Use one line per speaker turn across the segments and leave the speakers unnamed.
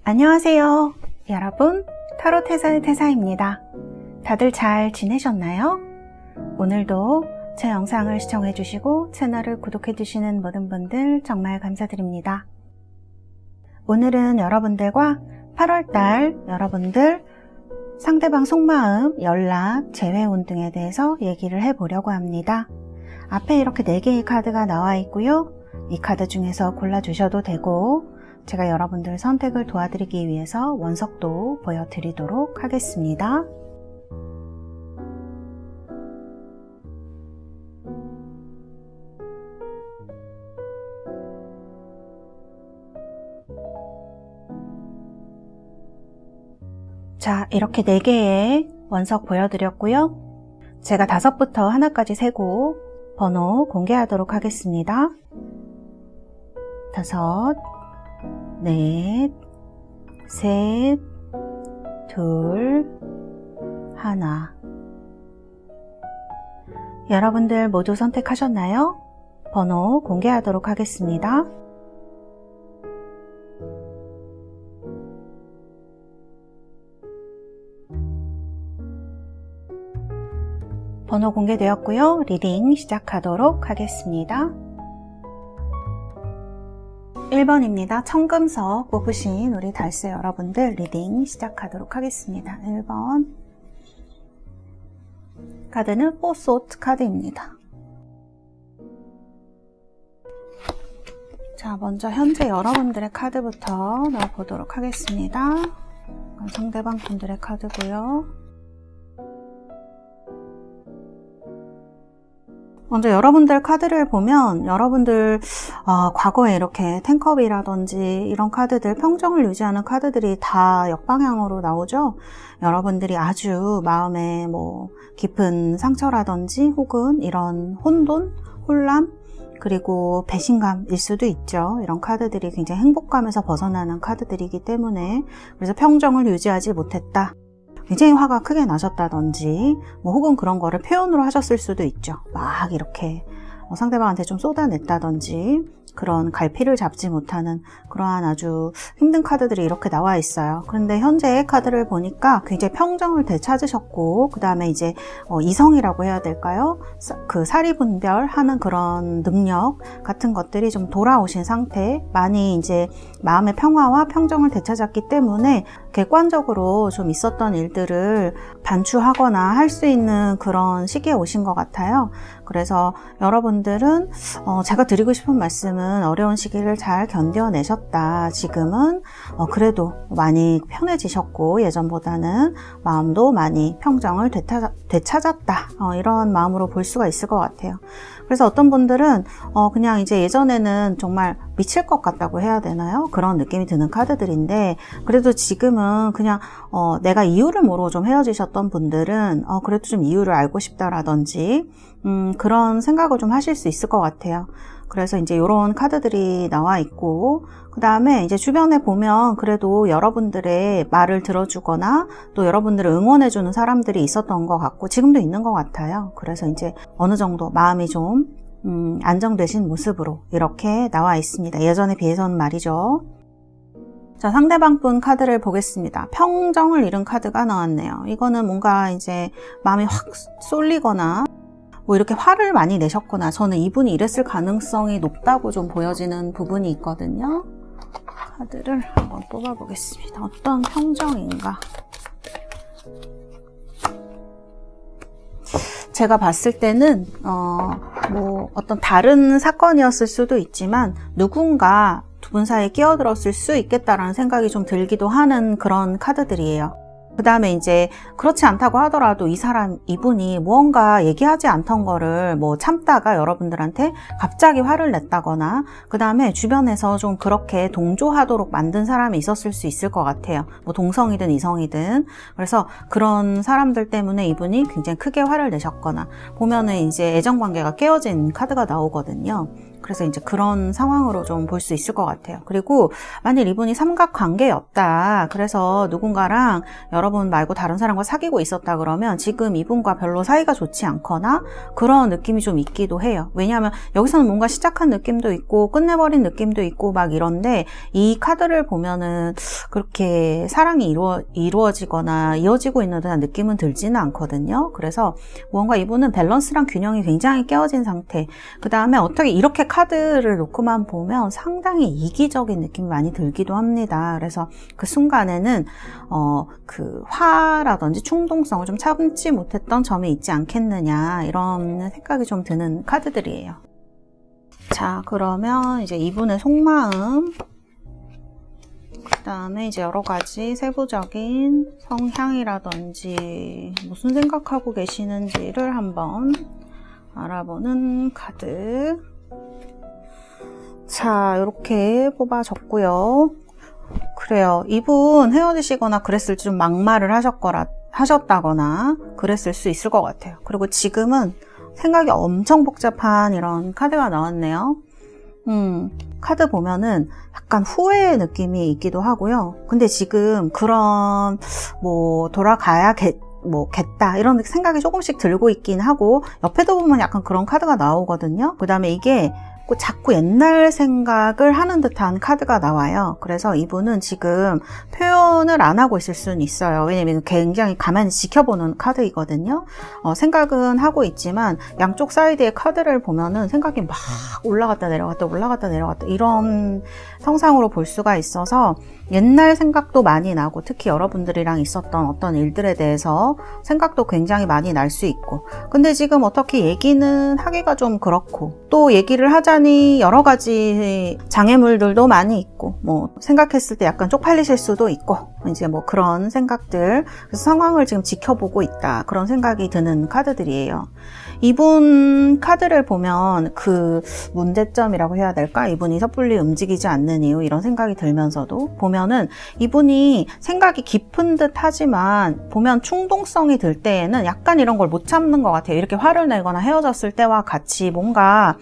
안녕하세요. 여러분, 타로 태사의 태사입니다. 다들 잘 지내셨나요? 오늘도 제 영상을 시청해주시고 채널을 구독해주시는 모든 분들 정말 감사드립니다. 오늘은 여러분들과 8월달 여러분들 상대방 속마음, 연락, 재회운 등에 대해서 얘기를 해보려고 합니다. 앞에 이렇게 4개의 카드가 나와 있고요. 이 카드 중에서 골라주셔도 되고 제가 여러분들 선택을 도와드리기 위해서 원석도 보여드리도록 하겠습니다. 자, 이렇게 4개의 원석 보여드렸고요. 제가 5부터 하나까지 세고 번호 공개하도록 하겠습니다. 5, 넷, 셋, 둘, 하나. 여러분들 모두 선택하셨나요? 번호 공개하도록 하겠습니다. 번호 공개되었고요. 리딩 시작하도록 하겠습니다. 1번입니다. 청금석 뽑으신 우리 달새 여러분들 리딩 시작하도록 하겠습니다. 1번 카드는 포소트 카드입니다. 자, 먼저 현재 여러분들의 카드부터 넣어보도록 하겠습니다. 상대방 분들의 카드고요. 먼저 여러분들 카드를 보면 여러분들 과거에 이렇게 텐컵이라든지 이런 카드들, 평정을 유지하는 카드들이 다 역방향으로 나오죠. 여러분들이 아주 마음에 깊은 상처라든지 혹은 이런 혼돈, 혼란, 그리고 배신감일 수도 있죠. 이런 카드들이 굉장히 행복감에서 벗어나는 카드들이기 때문에, 그래서 평정을 유지하지 못했다, 굉장히 화가 크게 나셨다든지 혹은 그런 거를 표현으로 하셨을 수도 있죠. 막 이렇게 상대방한테 좀 쏟아냈다든지 그런 갈피를 잡지 못하는 그러한 아주 힘든 카드들이 이렇게 나와 있어요. 그런데 현재의 카드를 보니까 굉장히 평정을 되찾으셨고, 그 다음에 이제 이성이라고 해야 될까요? 그 사리분별하는 그런 능력 같은 것들이 좀 돌아오신 상태, 많이 이제 마음의 평화와 평정을 되찾았기 때문에 객관적으로 좀 있었던 일들을 반추하거나 할 수 있는 그런 시기에 오신 것 같아요. 그래서 여러분들은 제가 드리고 싶은 말씀은 어려운 시기를 잘 견뎌내셨다. 지금은 그래도 많이 편해지셨고 예전보다는 마음도 많이 평정을 되찾았다. 이런 마음으로 볼 수가 있을 것 같아요. 그래서 어떤 분들은 그냥 이제 예전에는 정말 미칠 것 같다고 해야 되나요? 그런 느낌이 드는 카드들인데, 그래도 지금은 그냥 내가 이유를 모르고 좀 헤어지셨던 분들은 그래도 좀 이유를 알고 싶다라든지 그런 생각을 좀 하실 수 있을 것 같아요. 그래서 이제 이런 카드들이 나와 있고, 그 다음에 이제 주변에 보면 그래도 여러분들의 말을 들어주거나 또 여러분들을 응원해주는 사람들이 있었던 것 같고 지금도 있는 것 같아요. 그래서 이제 어느 정도 마음이 좀 안정되신 모습으로 이렇게 나와 있습니다. 예전에 비해서는 말이죠. 자, 상대방 분 카드를 보겠습니다. 평정을 잃은 카드가 나왔네요. 이거는 뭔가 이제 마음이 확 쏠리거나 이렇게 화를 많이 내셨거나, 저는 이분이 이랬을 가능성이 높다고 좀 보여지는 부분이 있거든요. 카드를 한번 뽑아보겠습니다. 어떤 평정인가? 제가 봤을 때는 어떤 다른 사건이었을 수도 있지만 누군가 두 분 사이에 끼어들었을 수 있겠다라는 생각이 좀 들기도 하는 그런 카드들이에요. 그 다음에 이제 그렇지 않다고 하더라도 이분이 무언가 얘기하지 않던 거를 참다가 여러분들한테 갑자기 화를 냈다거나, 그 다음에 주변에서 좀 그렇게 동조하도록 만든 사람이 있었을 수 있을 것 같아요. 동성이든 이성이든. 그래서 그런 사람들 때문에 이분이 굉장히 크게 화를 내셨거나, 보면은 이제 애정관계가 깨어진 카드가 나오거든요. 그래서 이제 그런 상황으로 좀 볼 수 있을 것 같아요. 그리고 만일 이분이 삼각관계였다, 그래서 누군가랑 여러분 말고 다른 사람과 사귀고 있었다 그러면 지금 이분과 별로 사이가 좋지 않거나 그런 느낌이 좀 있기도 해요. 왜냐하면 여기서는 뭔가 시작한 느낌도 있고 끝내버린 느낌도 있고 막 이런데, 이 카드를 보면은 그렇게 사랑이 이루어지거나 이어지고 있는 듯한 느낌은 들지는 않거든요. 그래서 뭔가 이분은 밸런스랑 균형이 굉장히 깨어진 상태. 그 다음에 어떻게 이렇게 카드를 놓고만 보면 상당히 이기적인 느낌이 많이 들기도 합니다. 그래서 그 순간에는 그 화라든지 충동성을 좀 참지 못했던 점이 있지 않겠느냐, 이런 생각이 좀 드는 카드들이에요. 자, 그러면 이제 이분의 속마음, 그 다음에 이제 여러 가지 세부적인 성향이라든지 무슨 생각하고 계시는지를 한번 알아보는 카드. 자, 이렇게 뽑아줬고요. 그래요. 이분 헤어지시거나 그랬을 때 좀 막말을 하셨다거나 그랬을 수 있을 것 같아요. 그리고 지금은 생각이 엄청 복잡한 이런 카드가 나왔네요. 카드 보면은 약간 후회의 느낌이 있기도 하고요. 근데 지금 그런 돌아가야겠다 이런 생각이 조금씩 들고 있긴 하고, 옆에도 보면 약간 그런 카드가 나오거든요. 그 다음에 이게 자꾸 옛날 생각을 하는 듯한 카드가 나와요. 그래서 이분은 지금 표현을 안 하고 있을 수는 있어요. 왜냐면 굉장히 가만히 지켜보는 카드이거든요. 생각은 하고 있지만 양쪽 사이드의 카드를 보면은 생각이 막 올라갔다 내려갔다 이런 형상으로 볼 수가 있어서 옛날 생각도 많이 나고, 특히 여러분들이랑 있었던 어떤 일들에 대해서 생각도 굉장히 많이 날 수 있고, 근데 지금 어떻게 얘기는 하기가 좀 그렇고, 또 얘기를 하자니 여러 가지 장애물들도 많이 있고, 생각했을 때 약간 쪽팔리실 수도 있고, 이제 그런 생각들, 그래서 상황을 지금 지켜보고 있다, 그런 생각이 드는 카드들이에요. 이분 카드를 보면 그 문제점이라고 해야 될까? 이분이 섣불리 움직이지 않는 이유, 이런 생각이 들면서도 보면은 이분이 생각이 깊은 듯 하지만 보면 충동성이 들 때에는 약간 이런 걸 못 참는 것 같아요. 이렇게 화를 내거나 헤어졌을 때와 같이 뭔가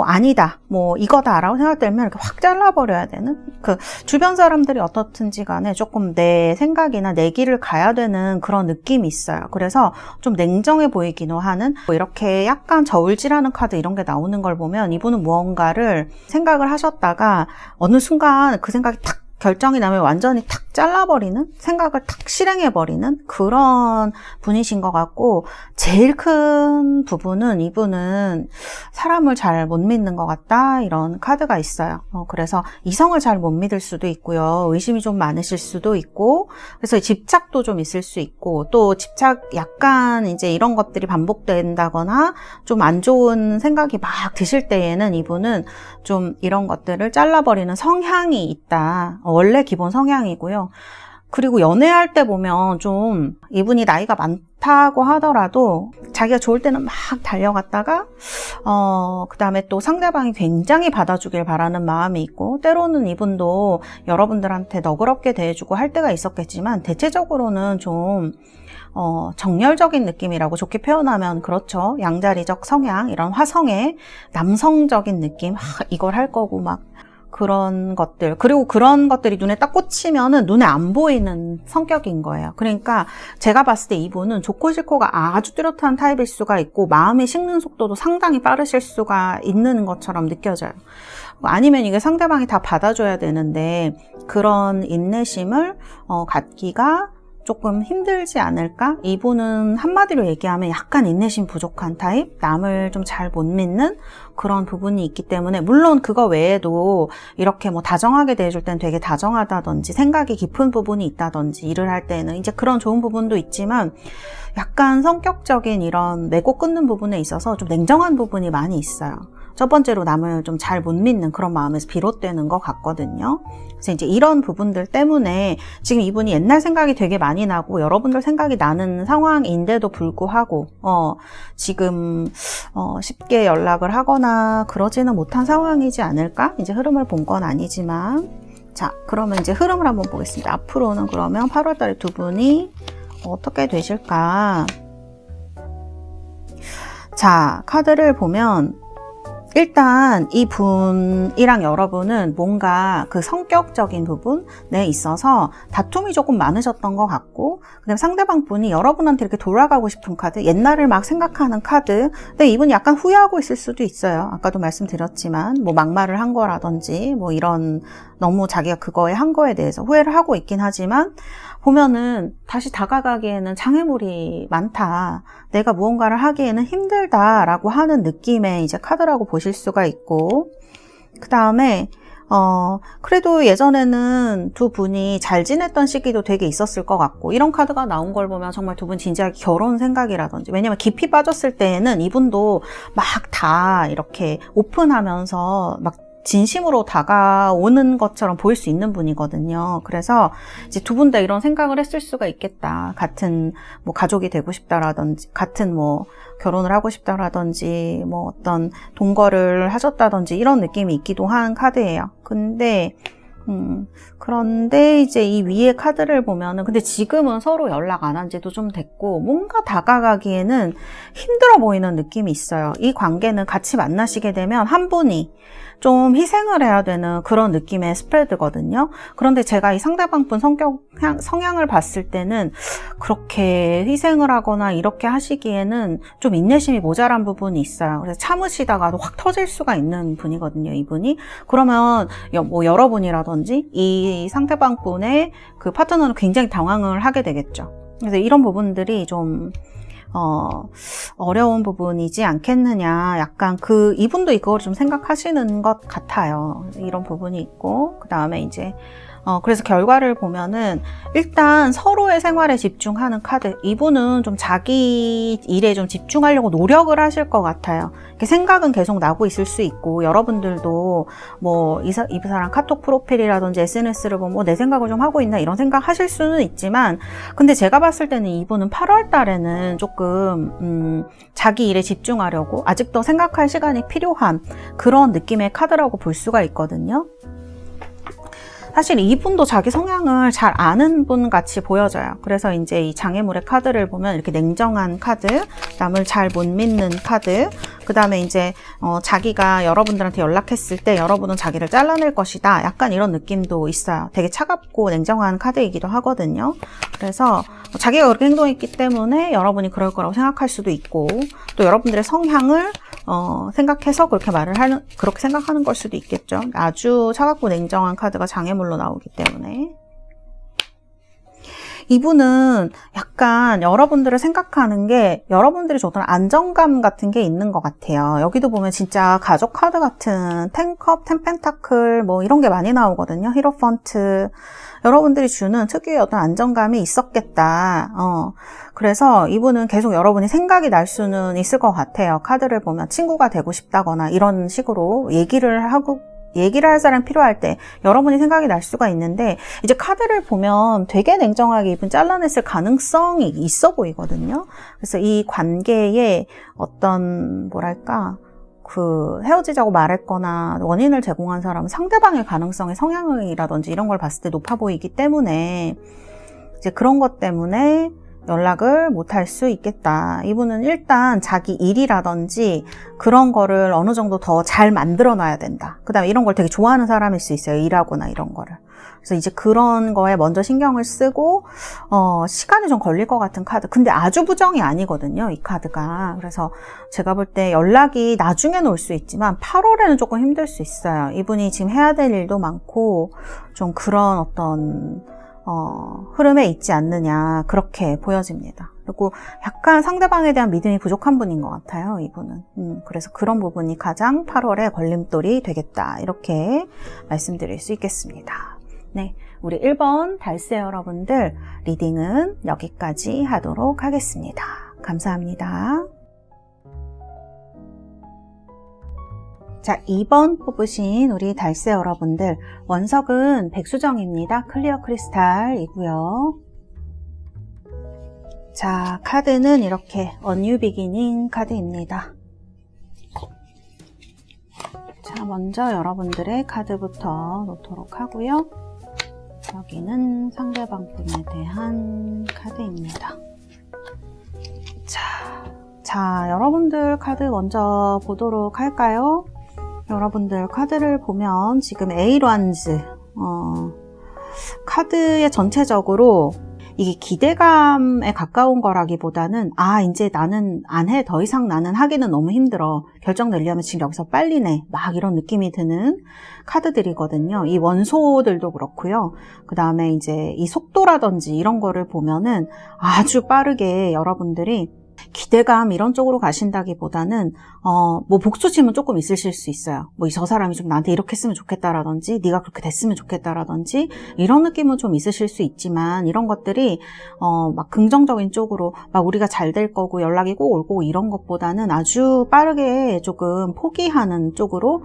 아니다, 이거다 라고 생각되면 이렇게 확 잘라버려야 되는, 그 주변 사람들이 어떻든지 간에 조금 내 생각이나 내 길을 가야 되는 그런 느낌이 있어요. 그래서 좀 냉정해 보이기도 하는, 이렇게 약간 저울질하는 카드 이런 게 나오는 걸 보면 이분은 무언가를 생각을 하셨다가 어느 순간 그 생각이 탁 결정이 나면 완전히 탁 잘라버리는, 생각을 탁 실행해버리는 그런 분이신 것 같고, 제일 큰 부분은 이분은 사람을 잘 못 믿는 것 같다, 이런 카드가 있어요. 그래서 이성을 잘 못 믿을 수도 있고요. 의심이 좀 많으실 수도 있고, 그래서 집착도 좀 있을 수 있고, 또 집착 약간 이제 이런 것들이 반복된다거나 좀 안 좋은 생각이 막 드실 때에는 이분은 좀 이런 것들을 잘라버리는 성향이 있다. 원래 기본 성향이고요. 그리고 연애할 때 보면 좀 이분이 나이가 많다고 하더라도 자기가 좋을 때는 막 달려갔다가 그 다음에 또 상대방이 굉장히 받아주길 바라는 마음이 있고, 때로는 이분도 여러분들한테 너그럽게 대해주고 할 때가 있었겠지만 대체적으로는 좀 정열적인 느낌이라고 좋게 표현하면 그렇죠. 양자리적 성향, 이런 화성의 남성적인 느낌, 이걸 할 거고 막 그런 것들, 그리고 그런 것들이 눈에 딱 꽂히면은 눈에 안 보이는 성격인 거예요. 그러니까 제가 봤을 때 이분은 좋고 싫고가 아주 뚜렷한 타입일 수가 있고, 마음이 식는 속도도 상당히 빠르실 수가 있는 것처럼 느껴져요. 아니면 이게 상대방이 다 받아줘야 되는데 그런 인내심을 갖기가 조금 힘들지 않을까? 이분은 한마디로 얘기하면 약간 인내심 부족한 타입, 남을 좀 잘 못 믿는 그런 부분이 있기 때문에, 물론 그거 외에도 이렇게 다정하게 대해줄 땐 되게 다정하다든지 생각이 깊은 부분이 있다든지, 일을 할 때는 이제 그런 좋은 부분도 있지만 약간 성격적인 이런 매고 끊는 부분에 있어서 좀 냉정한 부분이 많이 있어요. 첫 번째로 남을 좀 잘 못 믿는 그런 마음에서 비롯되는 것 같거든요. 그래서 이제 이런 부분들 때문에 지금 이분이 옛날 생각이 되게 많이 나고 여러분들 생각이 나는 상황인데도 불구하고 지금 쉽게 연락을 하거나 그러지는 못한 상황이지 않을까? 이제 흐름을 본 건 아니지만, 자, 그러면 이제 흐름을 한번 보겠습니다. 앞으로는 그러면 8월달에 두 분이 어떻게 되실까? 자, 카드를 보면 일단 이 분이랑 여러분은 뭔가 그 성격적인 부분에 있어서 다툼이 조금 많으셨던 것 같고, 그다음에 상대방 분이 여러분한테 이렇게 돌아가고 싶은 카드, 옛날을 막 생각하는 카드, 근데 이분이 약간 후회하고 있을 수도 있어요. 아까도 말씀드렸지만 막말을 한 거라든지 이런 너무 자기가 그거에 한 거에 대해서 후회를 하고 있긴 하지만 보면은 다시 다가가기에는 장애물이 많다. 내가 무언가를 하기에는 힘들다라고 하는 느낌의 이제 카드라고 보실 수가 있고, 그 다음에 그래도 예전에는 두 분이 잘 지냈던 시기도 되게 있었을 것 같고, 이런 카드가 나온 걸 보면 정말 두 분 진지하게 결혼 생각이라든지, 왜냐면 깊이 빠졌을 때에는 이분도 막 다 이렇게 오픈하면서 막 진심으로 다가오는 것처럼 보일 수 있는 분이거든요. 그래서 이제 두 분 다 이런 생각을 했을 수가 있겠다. 같은 뭐 가족이 되고 싶다라든지, 같은 뭐 결혼을 하고 싶다라든지, 뭐 어떤 동거를 하셨다든지 이런 느낌이 있기도 한 카드예요. 그런데 이제 이 위에 카드를 보면은, 근데 지금은 서로 연락 안 한 지도 좀 됐고, 뭔가 다가가기에는 힘들어 보이는 느낌이 있어요. 이 관계는 같이 만나시게 되면 한 분이 좀 희생을 해야 되는 그런 느낌의 스프레드거든요. 그런데 제가 이 상대방 분 성향을 봤을 때는 그렇게 희생을 하거나 이렇게 하시기에는 좀 인내심이 모자란 부분이 있어요. 그래서 참으시다가도 확 터질 수가 있는 분이거든요, 이분이. 그러면 뭐 여러분이라든지 이 상대방 분의 그 파트너는 굉장히 당황을 하게 되겠죠. 그래서 이런 부분들이 좀 어려운 부분이지 않겠느냐. 약간 이분도 이걸 좀 생각하시는 것 같아요. 이런 부분이 있고, 그 다음에 이제, 그래서 결과를 보면은, 일단 서로의 생활에 집중하는 카드. 이분은 좀 자기 일에 좀 집중하려고 노력을 하실 것 같아요. 생각은 계속 나고 있을 수 있고, 여러분들도 뭐, 이 사람 카톡 프로필이라든지 SNS를 보면 내 생각을 좀 하고 있나 이런 생각 하실 수는 있지만, 근데 제가 봤을 때는 이분은 8월 달에는 조금, 자기 일에 집중하려고 아직도 생각할 시간이 필요한 그런 느낌의 카드라고 볼 수가 있거든요. 사실 이분도 자기 성향을 잘 아는 분 같이 보여져요. 그래서 이제 이 장애물의 카드를 보면 이렇게 냉정한 카드, 남을 잘 못 믿는 카드, 그 다음에 이제 자기가 여러분들한테 연락했을 때 여러분은 자기를 잘라낼 것이다. 약간 이런 느낌도 있어요. 되게 차갑고 냉정한 카드이기도 하거든요. 그래서 자기가 그렇게 행동했기 때문에 여러분이 그럴 거라고 생각할 수도 있고, 또 여러분들의 성향을 생각해서 그렇게 생각하는 걸 수도 있겠죠. 아주 차갑고 냉정한 카드가 장애물로 나오기 때문에. 이분은 약간 여러분들을 생각하는 게, 여러분들이 줬던 안정감 같은 게 있는 것 같아요. 여기도 보면 진짜 가족 카드 같은 텐컵, 텐펜타클 뭐 이런 게 많이 나오거든요. 히로펀트. 여러분들이 주는 특유의 어떤 안정감이 있었겠다. 그래서 이분은 계속 여러분이 생각이 날 수는 있을 것 같아요. 카드를 보면 친구가 되고 싶다거나 이런 식으로 얘기를 할 사람 필요할 때 여러분이 생각이 날 수가 있는데, 이제 카드를 보면 되게 냉정하게 이분 잘라냈을 가능성이 있어 보이거든요. 그래서 이 관계에 어떤 헤어지자고 말했거나 원인을 제공한 사람은 상대방의 가능성의 성향이라든지 이런 걸 봤을 때 높아 보이기 때문에 이제 그런 것 때문에 연락을 못할 수 있겠다. 이분은 일단 자기 일이라든지 그런 거를 어느 정도 더 잘 만들어 놔야 된다. 그 다음에 이런 걸 되게 좋아하는 사람일 수 있어요. 일하거나 이런 거를. 그래서 이제 그런 거에 먼저 신경을 쓰고 시간이 좀 걸릴 것 같은 카드. 근데 아주 부정이 아니거든요, 이 카드가. 그래서 제가 볼 때 연락이 나중에는 올 수 있지만 8월에는 조금 힘들 수 있어요. 이분이 지금 해야 될 일도 많고 좀 그런 어떤 흐름에 있지 않느냐, 그렇게 보여집니다. 그리고 약간 상대방에 대한 믿음이 부족한 분인 것 같아요, 이분은. 그래서 그런 부분이 가장 8월에 걸림돌이 되겠다, 이렇게 말씀드릴 수 있겠습니다. 네, 우리 1번 달세 여러분들 리딩은 여기까지 하도록 하겠습니다. 감사합니다. 자, 2번 뽑으신 우리 달세 여러분들, 원석은 백수정입니다. 클리어 크리스탈이고요. 자, 카드는 이렇게 A Beginning 카드입니다. 자, 먼저 여러분들의 카드부터 놓도록 하고요. 여기는 상대방 분에 대한 카드입니다. 자, 여러분들 카드 먼저 보도록 할까요? 여러분들 카드를 보면 지금 에이란즈 카드의 전체적으로 이게 기대감에 가까운 거라기보다는 이제 나는 안 해. 더 이상 나는 하기는 너무 힘들어. 결정 내려면 지금 여기서 빨리 내. 막 이런 느낌이 드는 카드들이거든요. 이 원소들도 그렇고요. 그 다음에 이제 이 속도라든지 이런 거를 보면은 아주 빠르게 여러분들이 기대감 이런 쪽으로 가신다기보다는 뭐 복수심은 조금 있으실 수 있어요. 뭐 저 사람이 좀 나한테 이렇게 했으면 좋겠다라든지 네가 그렇게 됐으면 좋겠다라든지 이런 느낌은 좀 있으실 수 있지만 이런 것들이 막 긍정적인 쪽으로 막 우리가 잘 될 거고 연락이 꼭 올 거고 이런 것보다는 아주 빠르게 조금 포기하는 쪽으로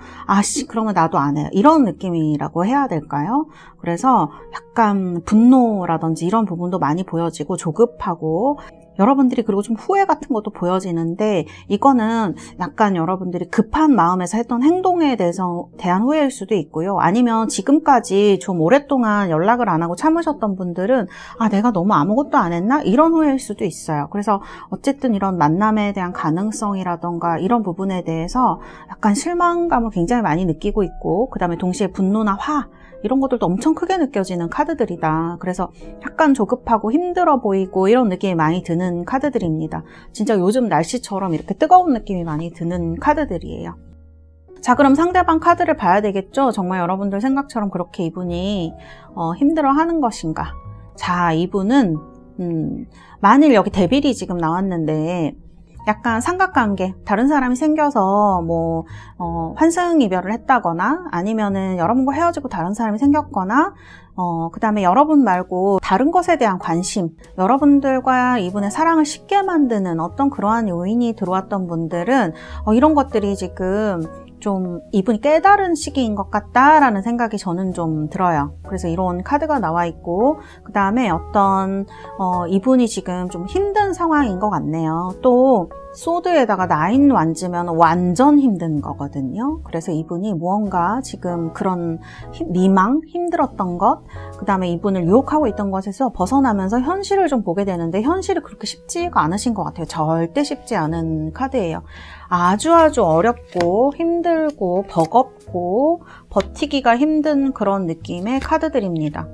그러면 나도 안 해요. 이런 느낌이라고 해야 될까요? 그래서 약간 분노라든지 이런 부분도 많이 보여지고 조급하고 여러분들이 그리고 좀 후회 같은 것도 보여지는데 이거는 약간 여러분들이 급한 마음에서 했던 행동에 대한 후회일 수도 있고요. 아니면 지금까지 좀 오랫동안 연락을 안 하고 참으셨던 분들은 내가 너무 아무것도 안 했나? 이런 후회일 수도 있어요. 그래서 어쨌든 이런 만남에 대한 가능성이라던가 이런 부분에 대해서 약간 실망감을 굉장히 많이 느끼고 있고 그 다음에 동시에 분노나 화 이런 것들도 엄청 크게 느껴지는 카드들이다. 그래서 약간 조급하고 힘들어 보이고 이런 느낌이 많이 드는 카드들입니다. 진짜 요즘 날씨처럼 이렇게 뜨거운 느낌이 많이 드는 카드들이에요. 자, 그럼 상대방 카드를 봐야 되겠죠? 정말 여러분들 생각처럼 그렇게 이분이 힘들어하는 것인가? 자, 이분은 만일 여기 데빌이 지금 나왔는데 약간 삼각관계, 다른 사람이 생겨서 뭐 환승 이별을 했다거나 아니면은 여러분과 헤어지고 다른 사람이 생겼거나 그 다음에 여러분 말고 다른 것에 대한 관심, 여러분들과 이분의 사랑을 쉽게 만드는 어떤 그러한 요인이 들어왔던 분들은 이런 것들이 지금 좀 이분이 깨달은 시기인 것 같다라는 생각이 저는 좀 들어요. 그래서 이런 카드가 나와 있고 그 다음에 어떤 이분이 지금 좀 힘든 상황인 것 같네요. 또 소드에다가 9 완즈면 완전 힘든 거거든요. 그래서 이분이 무언가 지금 그런 미망, 힘들었던 것, 그 다음에 이분을 유혹하고 있던 것에서 벗어나면서 현실을 좀 보게 되는데 현실이 그렇게 쉽지가 않으신 것 같아요. 절대 쉽지 않은 카드예요. 아주 어렵고 힘들고 버겁고 버티기가 힘든 그런 느낌의 카드들입니다.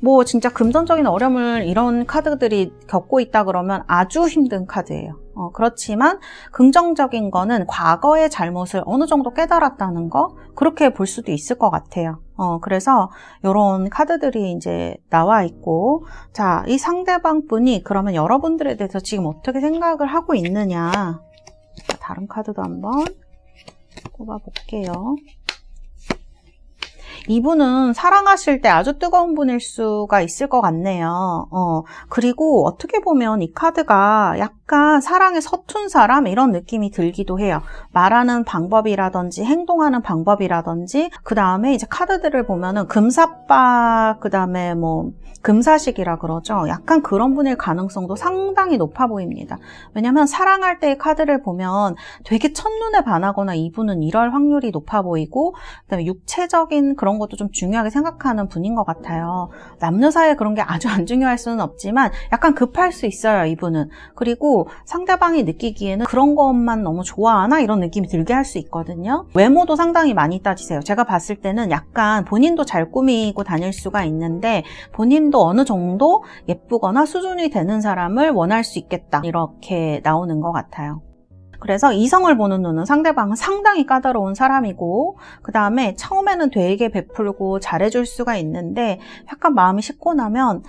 뭐 진짜 금전적인 어려움을 이런 카드들이 겪고 있다 그러면 아주 힘든 카드예요. 그렇지만 긍정적인 거는 과거의 잘못을 어느 정도 깨달았다는 거, 그렇게 볼 수도 있을 것 같아요. 그래서 이런 카드들이 이제 나와 있고, 자, 이 상대방 분이 그러면 여러분들에 대해서 지금 어떻게 생각을 하고 있느냐. 자, 다른 카드도 한번 뽑아볼게요. 이분은 사랑하실 때 아주 뜨거운 분일 수가 있을 것 같네요. 그리고 어떻게 보면 이 카드가 약간 사랑에 서툰 사람 이런 느낌이 들기도 해요. 말하는 방법이라든지 행동하는 방법이라든지 그 다음에 이제 카드들을 보면은 금사빠 그 다음에 뭐 금사식이라 그러죠. 약간 그런 분일 가능성도 상당히 높아 보입니다. 왜냐하면 사랑할 때의 카드를 보면 되게 첫눈에 반하거나 이분은 이럴 확률이 높아 보이고 그다음에 육체적인 그런 것도 좀 중요하게 생각하는 분인 것 같아요. 남녀 사이에 그런 게 아주 안 중요할 수는 없지만 약간 급할 수 있어요, 이분은. 그리고 상대방이 느끼기에는 그런 것만 너무 좋아하나 이런 느낌이 들게 할 수 있거든요. 외모도 상당히 많이 따지세요. 제가 봤을 때는 약간 본인도 잘 꾸미고 다닐 수가 있는데 본인도 어느 정도 예쁘거나 수준이 되는 사람을 원할 수 있겠다 이렇게 나오는 것 같아요. 그래서 이성을 보는 눈은 상대방은 상당히 까다로운 사람이고 그 다음에 처음에는 되게 베풀고 잘해줄 수가 있는데 약간 마음이 식고 나면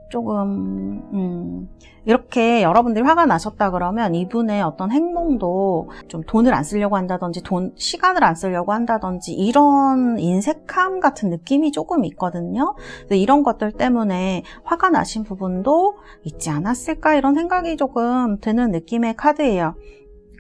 조금 이렇게 여러분들이 화가 나셨다 그러면 이분의 어떤 행동도 좀 돈을 안 쓰려고 한다든지 시간을 안 쓰려고 한다든지 이런 인색함 같은 느낌이 조금 있거든요. 이런 것들 때문에 화가 나신 부분도 있지 않았을까 이런 생각이 조금 드는 느낌의 카드예요.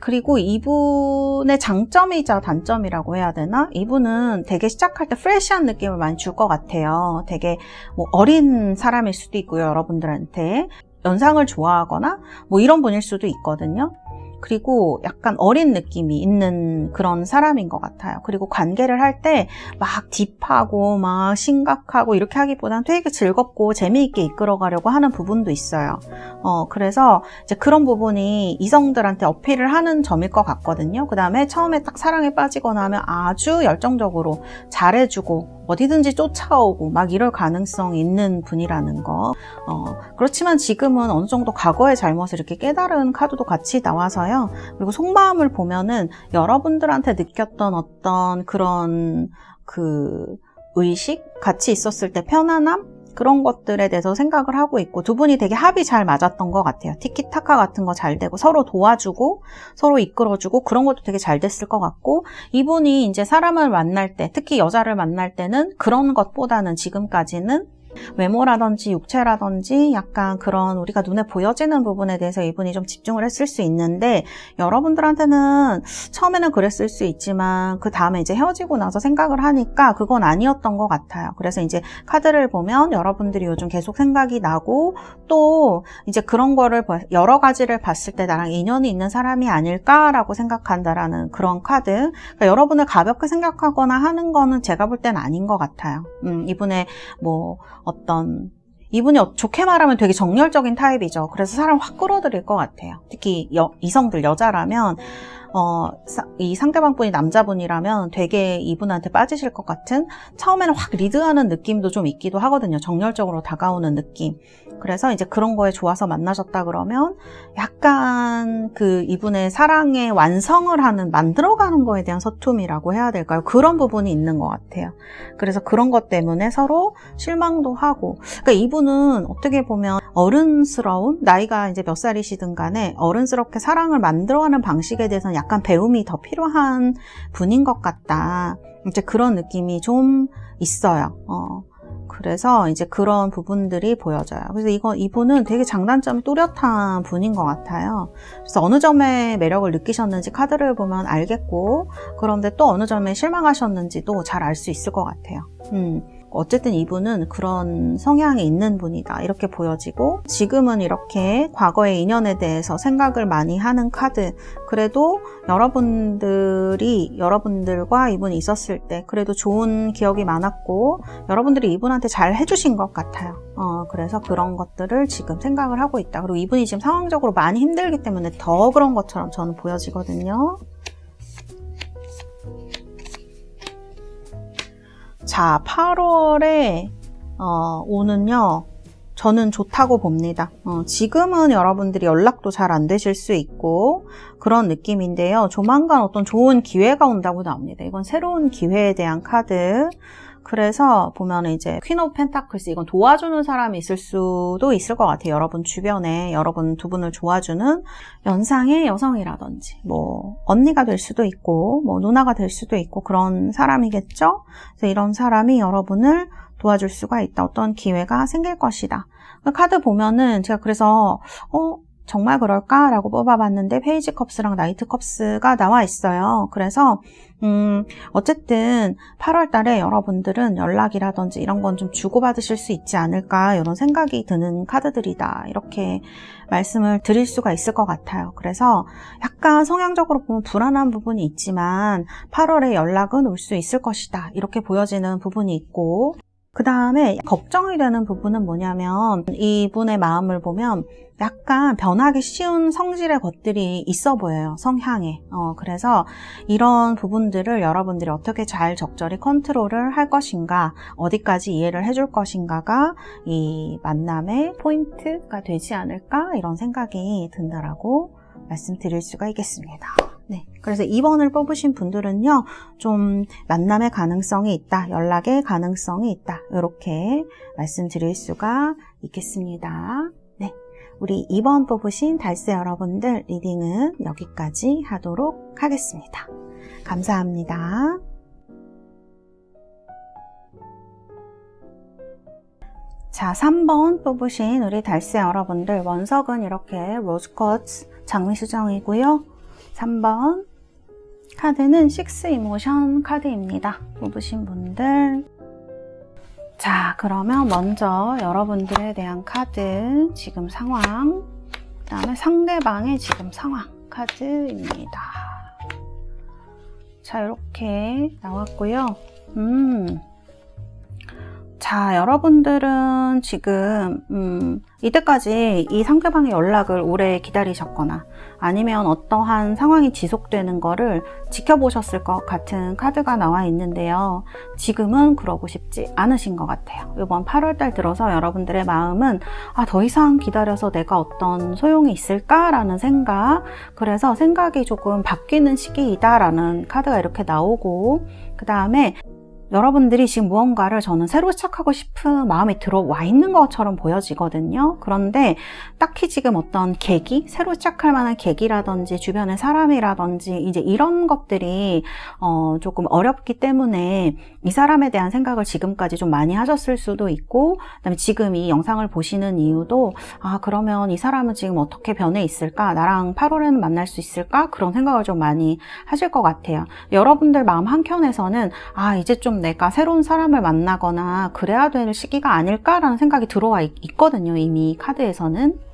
그리고 이분의 장점이자 단점이라고 해야 되나? 이분은 되게 시작할 때 프레시한 느낌을 많이 줄 것 같아요. 되게 뭐 어린 사람일 수도 있고요, 여러분들한테. 연상을 좋아하거나 뭐 이런 분일 수도 있거든요. 그리고 약간 어린 느낌이 있는 그런 사람인 것 같아요. 그리고 관계를 할 때 막 딥하고 막 심각하고 이렇게 하기보다는 되게 즐겁고 재미있게 이끌어가려고 하는 부분도 있어요. 그래서 이제 그런 부분이 이성들한테 어필을 하는 점일 것 같거든요. 그 다음에 처음에 딱 사랑에 빠지거나 하면 아주 열정적으로 잘해주고 어디든지 쫓아오고 막 이럴 가능성이 있는 분이라는 거. 그렇지만 지금은 어느 정도 과거의 잘못을 이렇게 깨달은 카드도 같이 나와서요. 그리고 속마음을 보면은 여러분들한테 느꼈던 어떤 그런 그 의식? 같이 있었을 때 편안함? 그런 것들에 대해서 생각을 하고 있고 두 분이 되게 합이 잘 맞았던 것 같아요. 티키타카 같은 거 잘 되고 서로 도와주고 서로 이끌어주고 그런 것도 되게 잘 됐을 것 같고 이분이 이제 사람을 만날 때 특히 여자를 만날 때는 그런 것보다는 지금까지는 외모라든지 육체라든지 약간 그런 우리가 눈에 보여지는 부분에 대해서 이분이 좀 집중을 했을 수 있는데 여러분들한테는 처음에는 그랬을 수 있지만 그 다음에 이제 헤어지고 나서 생각을 하니까 그건 아니었던 것 같아요. 그래서 이제 카드를 보면 여러분들이 요즘 계속 생각이 나고 또 이제 그런 거를 여러 가지를 봤을 때 나랑 인연이 있는 사람이 아닐까라고 생각한다라는 그런 카드. 그러니까 여러분을 가볍게 생각하거나 하는 거는 제가 볼 때는 아닌 것 같아요. 이분의 이분이 좋게 말하면 되게 정열적인 타입이죠. 그래서 사람 확 끌어들일 것 같아요. 특히 이성들, 여자라면 이 상대방 분이 남자분이라면 되게 이분한테 빠지실 것 같은 처음에는 확 리드하는 느낌도 좀 있기도 하거든요. 정열적으로 다가오는 느낌. 그래서 이제 그런 거에 좋아서 만나셨다 그러면 약간 그 이분의 사랑의 완성을 만들어가는 거에 대한 서툼이라고 해야 될까요? 그런 부분이 있는 것 같아요. 그래서 그런 것 때문에 서로 실망도 하고 그러니까 이분은 어떻게 보면 어른스러운 나이가 이제 몇 살이시든 간에 어른스럽게 사랑을 만들어가는 방식에 대해서는 약간 배움이 더 필요한 분인 것 같다. 이제 그런 느낌이 좀 있어요. 그래서 이제 그런 부분들이 보여져요. 그래서 이분은 되게 장단점이 뚜렷한 분인 것 같아요. 그래서 어느 점에 매력을 느끼셨는지 카드를 보면 알겠고, 그런데 또 어느 점에 실망하셨는지도 잘 알 수 있을 것 같아요. 어쨌든 이분은 그런 성향이 있는 분이다 이렇게 보여지고 지금은 이렇게 과거의 인연에 대해서 생각을 많이 하는 카드 그래도 여러분들과 이분이 있었을 때 그래도 좋은 기억이 많았고 여러분들이 이분한테 잘 해주신 것 같아요. 그래서 그런 것들을 지금 생각을 하고 있다. 그리고 이분이 지금 상황적으로 많이 힘들기 때문에 더 그런 것처럼 저는 보여지거든요. 자, 8월에 오는요. 저는 좋다고 봅니다. 지금은 여러분들이 연락도 잘 안 되실 수 있고 그런 느낌인데요. 조만간 어떤 좋은 기회가 온다고 나옵니다. 이건 새로운 기회에 대한 카드. 그래서 보면 이제 퀸 오브 펜타클스 이건 도와주는 사람이 있을 수도 있을 것 같아요. 여러분 주변에 여러분 두 분을 도와주는 연상의 여성이라든지 뭐 언니가 될 수도 있고 뭐 누나가 될 수도 있고 그런 사람이겠죠. 그래서 이런 사람이 여러분을 도와줄 수가 있다. 어떤 기회가 생길 것이다. 카드 보면은 제가 그래서 정말 그럴까라고 뽑아봤는데 페이지 컵스랑 나이트 컵스가 나와 있어요. 그래서 어쨌든 8월 달에 여러분들은 연락이라든지 이런 건 좀 주고받으실 수 있지 않을까 이런 생각이 드는 카드들이다. 이렇게 말씀을 드릴 수가 있을 것 같아요. 그래서 약간 성향적으로 보면 불안한 부분이 있지만 8월에 연락은 올 수 있을 것이다. 이렇게 보여지는 부분이 있고 그 다음에 걱정이 되는 부분은 뭐냐면 이분의 마음을 보면 약간 변하기 쉬운 성질의 것들이 있어 보여요. 성향에. 그래서 이런 부분들을 여러분들이 어떻게 잘 적절히 컨트롤을 할 것인가 어디까지 이해를 해줄 것인가가 이 만남의 포인트가 되지 않을까 이런 생각이 든다라고 말씀드릴 수가 있겠습니다. 네, 그래서 2번을 뽑으신 분들은요, 좀 만남의 가능성이 있다, 연락의 가능성이 있다, 이렇게 말씀드릴 수가 있겠습니다. 네, 우리 2번 뽑으신 달새 여러분들 리딩은 여기까지 하도록 하겠습니다. 감사합니다. 자, 3번 뽑으신 우리 달새 여러분들 원석은 이렇게 로즈쿼츠 장미수정이고요. 3번 카드는 6 이모션 카드입니다. 뽑으신 분들 자, 그러면 먼저 여러분들에 대한 카드 지금 상황 그 다음에 상대방의 지금 상황 카드입니다. 자, 이렇게 나왔고요. 자, 여러분들은 지금 이때까지 이 상대방의 연락을 오래 기다리셨거나 아니면 어떠한 상황이 지속되는 거를 지켜보셨을 것 같은 카드가 나와 있는데요. 지금은 그러고 싶지 않으신 것 같아요. 이번 8월달 들어서 여러분들의 마음은 더 이상 기다려서 내가 어떤 소용이 있을까라는 생각, 그래서 생각이 조금 바뀌는 시기이다라는 카드가 이렇게 나오고, 그 다음에 여러분들이 지금 무언가를 저는 새로 시작하고 싶은 마음이 들어와 있는 것처럼 보여지거든요. 그런데 딱히 지금 어떤 계기, 새로 시작할 만한 계기라든지 주변의 사람이라든지 이제 이런 것들이 조금 어렵기 때문에 이 사람에 대한 생각을 지금까지 좀 많이 하셨을 수도 있고, 그다음에 지금 이 영상을 보시는 이유도 그러면 이 사람은 지금 어떻게 변해 있을까? 나랑 8월에는 만날 수 있을까? 그런 생각을 좀 많이 하실 것 같아요. 여러분들 마음 한켠에서는 이제 좀 내가 새로운 사람을 만나거나 그래야 될 시기가 아닐까라는 생각이 들어와 있거든요. 이미 카드에서는.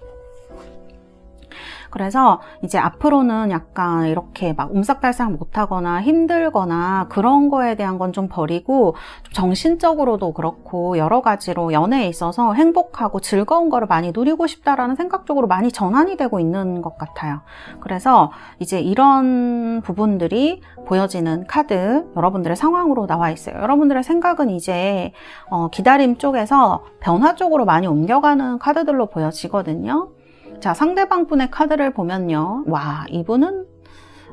그래서 이제 앞으로는 약간 이렇게 막 옴싹달싹 못하거나 힘들거나 그런 거에 대한 건 좀 버리고, 좀 정신적으로도 그렇고 여러 가지로 연애에 있어서 행복하고 즐거운 거를 많이 누리고 싶다라는 생각 쪽으로 많이 전환이 되고 있는 것 같아요. 그래서 이제 이런 부분들이 보여지는 카드, 여러분들의 상황으로 나와 있어요. 여러분들의 생각은 이제 기다림 쪽에서 변화 쪽으로 많이 옮겨가는 카드들로 보여지거든요. 자, 상대방 분의 카드를 보면요. 와, 이분은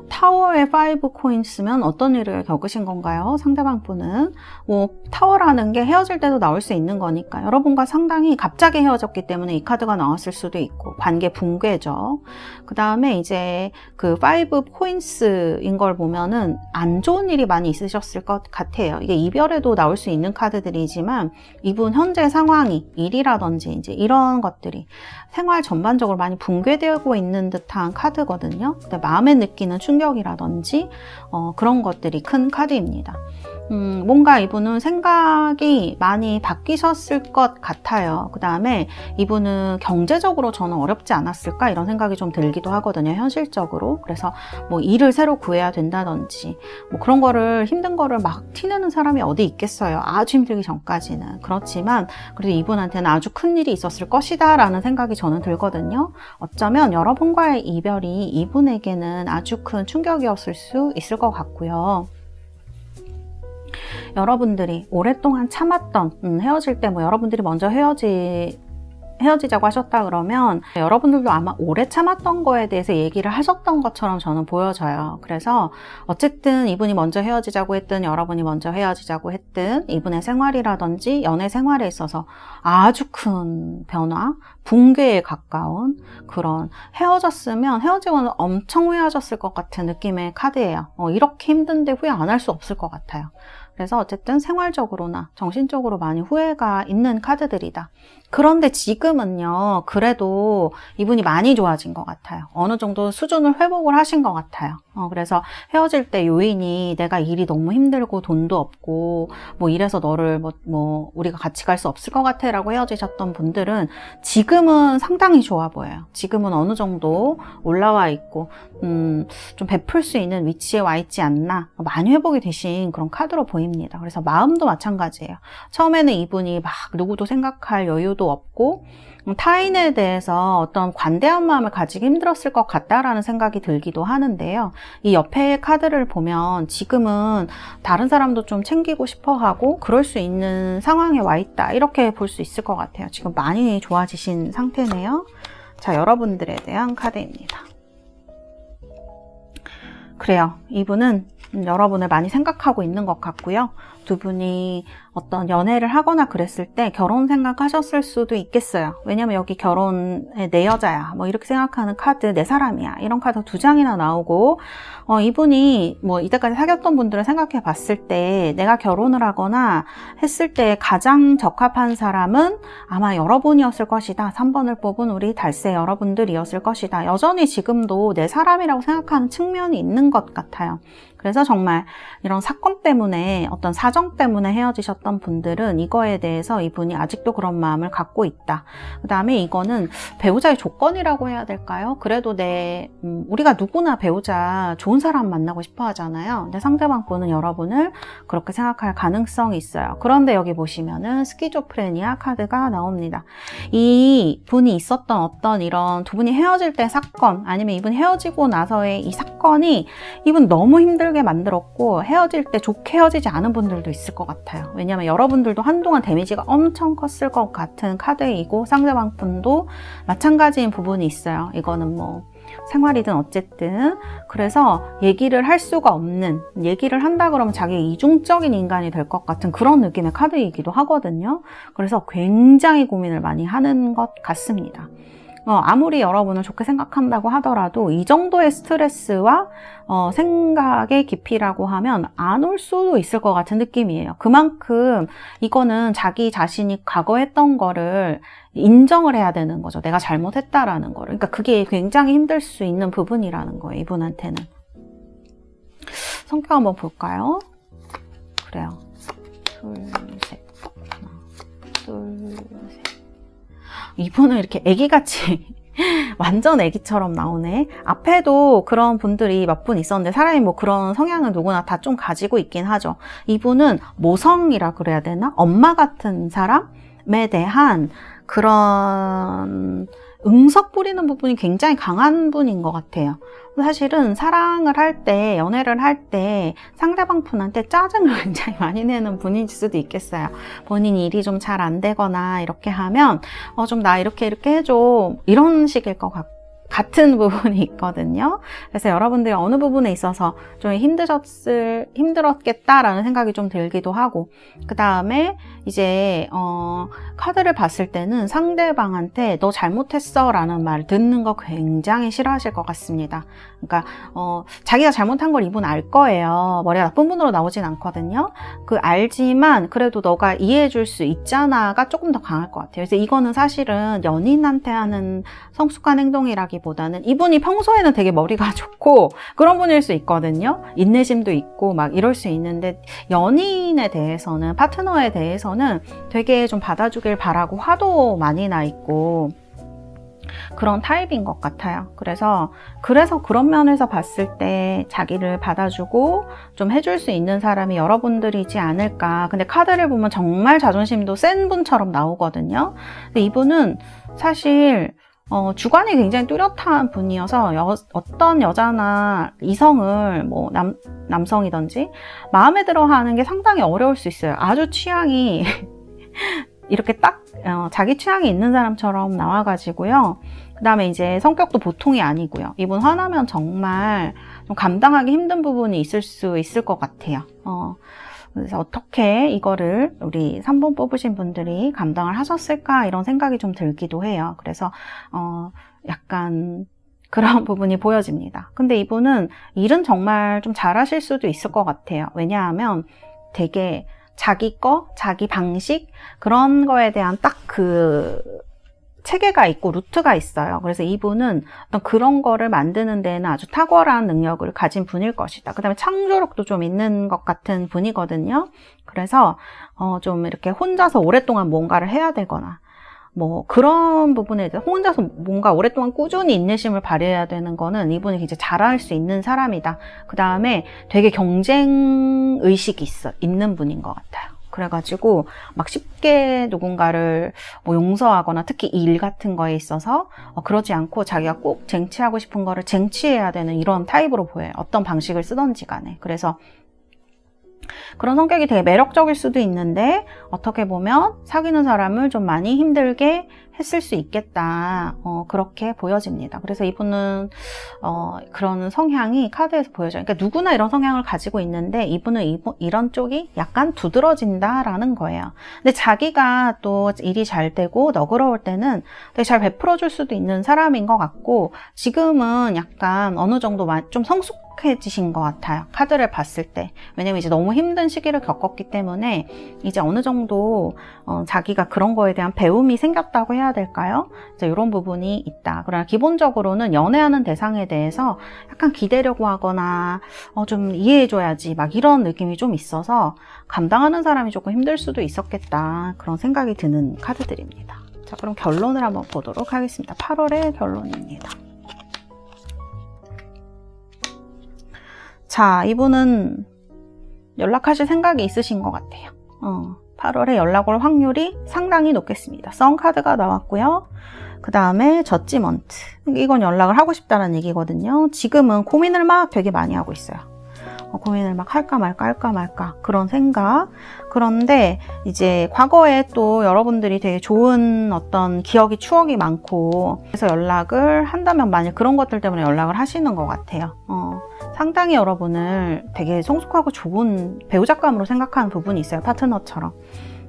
타워의 5 코인스면 어떤 일을 겪으신 건가요? 상대방 분은 타워라는 게 헤어질 때도 나올 수 있는 거니까 여러분과 상당히 갑자기 헤어졌기 때문에 이 카드가 나왔을 수도 있고, 관계 붕괴죠. 그 다음에 이제 그 5 코인스인 걸 보면은 안 좋은 일이 많이 있으셨을 것 같아요. 이게 이별에도 나올 수 있는 카드들이지만 이분 현재 상황이, 일이라든지 이제 이런 것들이 생활 전반적으로 많이 붕괴되고 있는 듯한 카드거든요. 근데 마음에 느끼는 충격이라든지 그런 것들이 큰 카드입니다. 뭔가 이분은 생각이 많이 바뀌셨을 것 같아요. 그 다음에 이분은 경제적으로 저는 어렵지 않았을까 이런 생각이 좀 들기도 하거든요. 현실적으로. 그래서 뭐 일을 새로 구해야 된다든지 뭐 그런 거를, 힘든 거를 막 티내는 사람이 어디 있겠어요. 아주 힘들기 전까지는. 그렇지만 그래도 이분한테는 아주 큰 일이 있었을 것이다 라는 생각이 저는 들거든요. 어쩌면 여러분과의 이별이 이분에게는 아주 큰 충격이었을 수 있을 것 같고요. 여러분들이 오랫동안 참았던, 헤어질 때 뭐 여러분들이 먼저 헤어지자고 하셨다 그러면 여러분들도 아마 오래 참았던 거에 대해서 얘기를 하셨던 것처럼 저는 보여져요. 그래서 어쨌든 이분이 먼저 헤어지자고 했든 여러분이 먼저 헤어지자고 했든 이분의 생활이라든지 연애 생활에 있어서 아주 큰 변화, 붕괴에 가까운 그런, 헤어졌으면 헤어지고는 엄청 후회하셨을 것 같은 느낌의 카드예요. 이렇게 힘든데 후회 안 할 수 없을 것 같아요. 그래서 어쨌든 생활적으로나 정신적으로 많이 후회가 있는 카드들이다. 그런데 지금은요, 그래도 이분이 많이 좋아진 것 같아요. 어느 정도 수준을 회복을 하신 것 같아요. 그래서 헤어질 때 요인이 내가 일이 너무 힘들고 돈도 없고 뭐 이래서 너를 뭐 우리가 같이 갈 수 없을 것 같아 라고 헤어지셨던 분들은 지금은 상당히 좋아 보여요. 지금은 어느 정도 올라와 있고 좀 베풀 수 있는 위치에 와 있지 않나, 많이 회복이 되신 그런 카드로 보입니다. 그래서 마음도 마찬가지예요. 처음에는 이분이 막 누구도 생각할 여유도 없고 타인에 대해서 어떤 관대한 마음을 가지기 힘들었을 것 같다라는 생각이 들기도 하는데요. 이 옆에 카드를 보면 지금은 다른 사람도 좀 챙기고 싶어 하고 그럴 수 있는 상황에 와 있다, 이렇게 볼 수 있을 것 같아요. 지금 많이 좋아지신 상태네요. 자, 여러분들에 대한 카드입니다. 그래요. 이분은 여러분을 많이 생각하고 있는 것 같고요. 두 분이 어떤 연애를 하거나 그랬을 때 결혼 생각하셨을 수도 있겠어요. 왜냐면 여기 결혼의 내 여자야, 뭐 이렇게 생각하는 카드, 내 사람이야, 이런 카드 2장이나 나오고, 이분이 뭐 이때까지 사귀었던 분들을 생각해 봤을 때 내가 결혼을 하거나 했을 때 가장 적합한 사람은 아마 여러분이었을 것이다. 3번을 뽑은 우리 달새 여러분들이었을 것이다. 여전히 지금도 내 사람이라고 생각하는 측면이 있는 것 같아요. 그래서 정말 이런 사건 때문에 어떤 사정 때문에 헤어지셨던 분들은 이거에 대해서 이분이 아직도 그런 마음을 갖고 있다. 그 다음에 이거는 배우자의 조건이라고 해야 될까요? 그래도 우리가 누구나 배우자 좋은 사람 만나고 싶어 하잖아요. 근데 상대방 분은 여러분을 그렇게 생각할 가능성이 있어요. 그런데 여기 보시면은 스키조프레니아 카드가 나옵니다. 이 분이 있었던 어떤 이런 두 분이 헤어질 때 사건, 아니면 이분이 헤어지고 나서의 이 사건이 이분 너무 힘들게 만들었고 헤어질 때 좋게 헤어지지 않은 분들도 있을 것 같아요. 왜냐하면 여러분들도 한동안 데미지가 엄청 컸을 것 같은 카드이고 상대방 분도 마찬가지인 부분이 있어요. 이거는 뭐 생활이든 어쨌든. 그래서 얘기를 할 수가 없는, 얘기를 한다 그러면 자기 이중적인 인간이 될 것 같은 그런 느낌의 카드이기도 하거든요. 그래서 굉장히 고민을 많이 하는 것 같습니다. 아무리 여러분을 좋게 생각한다고 하더라도 이 정도의 스트레스와 생각의 깊이라고 하면 안 올 수도 있을 것 같은 느낌이에요. 그만큼 이거는 자기 자신이 과거 했던 거를 인정을 해야 되는 거죠. 내가 잘못했다라는 거를. 그러니까 그게 굉장히 힘들 수 있는 부분이라는 거예요. 이분한테는. 성격 한번 볼까요? 그래요. 둘, 셋. 하나, 둘, 셋. 이분은 이렇게 애기같이 완전 애기처럼 나오네. 앞에도 그런 분들이 몇 분 있었는데 사람이 뭐 그런 성향은 누구나 다 좀 가지고 있긴 하죠. 이분은 모성이라 그래야 되나? 엄마 같은 사람에 대한 그런 응석 부리는 부분이 굉장히 강한 분인 것 같아요. 사실은 사랑을 할 때, 연애를 할 때 상대방 분한테 짜증을 굉장히 많이 내는 분일 수도 있겠어요. 본인이 일이 좀 잘 안 되거나 이렇게 하면 좀 나 이렇게 해줘, 이런 식일 것 같은 부분이 있거든요. 그래서 여러분들이 어느 부분에 있어서 좀 힘들었겠다라는 생각이 좀 들기도 하고, 그 다음에 이제 카드를 봤을 때는 상대방한테 너 잘못했어 라는 말 듣는 거 굉장히 싫어하실 것 같습니다. 그러니까 자기가 잘못한 걸 이분 알 거예요. 머리가 나쁜 분으로 나오진 않거든요. 알지만 그래도 너가 이해해 줄 수 있잖아가 조금 더 강할 것 같아요. 그래서 이거는 사실은 연인한테 하는 성숙한 행동이라기보다는 이분이 평소에는 되게 머리가 좋고 그런 분일 수 있거든요. 인내심도 있고 막 이럴 수 있는데 연인에 대해서는, 파트너에 대해서는 되게 좀 받아주길 바라고 화도 많이 나 있고 그런 타입인 것 같아요. 그래서 그런 면에서 봤을 때 자기를 받아주고 좀 해줄 수 있는 사람이 여러분들이지 않을까. 근데 카드를 보면 정말 자존심도 센 분처럼 나오거든요. 근데 이분은 사실 주관이 굉장히 뚜렷한 분이어서 어떤 여자나 이성을 뭐 남성이든지 마음에 들어 하는 게 상당히 어려울 수 있어요. 아주 취향이 이렇게 딱 자기 취향이 있는 사람처럼 나와가지고요. 그 다음에 이제 성격도 보통이 아니고요. 이분 화나면 정말 좀 감당하기 힘든 부분이 있을 수 있을 것 같아요. 그래서 어떻게 이거를 우리 3번 뽑으신 분들이 감당을 하셨을까 이런 생각이 좀 들기도 해요. 그래서 약간 그런 부분이 보여집니다. 근데 이분은 일은 정말 좀 잘하실 수도 있을 것 같아요. 왜냐하면 되게 자기 거, 자기 방식 그런 거에 대한 딱 그 체계가 있고 루트가 있어요. 그래서 이분은 어떤 그런 거를 만드는 데는 아주 탁월한 능력을 가진 분일 것이다. 그 다음에 창조력도 좀 있는 것 같은 분이거든요. 그래서 좀 이렇게 혼자서 오랫동안 뭔가를 해야 되거나 뭐 그런 부분에 대해서 혼자서 뭔가 오랫동안 꾸준히 인내심을 발휘해야 되는 거는 이분이 굉장히 잘할 수 있는 사람이다. 그 다음에 되게 경쟁 의식이 있는 분인 것 같아요. 그래가지고 막 쉽게 누군가를 뭐 용서하거나 특히 일 같은 거에 있어서 그러지 않고 자기가 꼭 쟁취하고 싶은 거를 쟁취해야 되는 이런 타입으로 보여요. 어떤 방식을 쓰던지 간에. 그래서 그런 성격이 되게 매력적일 수도 있는데 어떻게 보면 사귀는 사람을 좀 많이 힘들게 했을 수 있겠다. 그렇게 보여집니다. 그래서 이분은 그런 성향이 카드에서 보여져요. 그러니까 누구나 이런 성향을 가지고 있는데 이분은 이런 쪽이 약간 두드러진다라는 거예요. 근데 자기가 또 일이 잘 되고 너그러울 때는 되게 잘 베풀어 줄 수도 있는 사람인 것 같고 지금은 약간 어느 정도 좀 행복해지신 것 같아요. 카드를 봤을 때. 왜냐면 이제 너무 힘든 시기를 겪었기 때문에 이제 어느 정도 자기가 그런 거에 대한 배움이 생겼다고 해야 될까요? 이제 이런 부분이 있다. 그러나 기본적으로는 연애하는 대상에 대해서 약간 기대려고 하거나 좀 이해해줘야지 막 이런 느낌이 좀 있어서 감당하는 사람이 조금 힘들 수도 있었겠다. 그런 생각이 드는 카드들입니다. 자, 그럼 결론을 한번 보도록 하겠습니다. 8월의 결론입니다. 자, 이분은 연락하실 생각이 있으신 것 같아요. 8월에 연락 올 확률이 상당히 높겠습니다. 선 카드가 나왔고요. 그 다음에 저지먼트. 이건 연락을 하고 싶다는 얘기거든요. 지금은 고민을 막 되게 많이 하고 있어요. 고민을 막 할까 말까 그런 생각. 그런데 이제 과거에 또 여러분들이 되게 좋은 어떤 기억이 추억이 많고 그래서 연락을 한다면 만약 그런 것들 때문에 연락을 하시는 것 같아요. 상당히 여러분을 되게 성숙하고 좋은 배우자감으로 생각하는 부분이 있어요. 파트너처럼.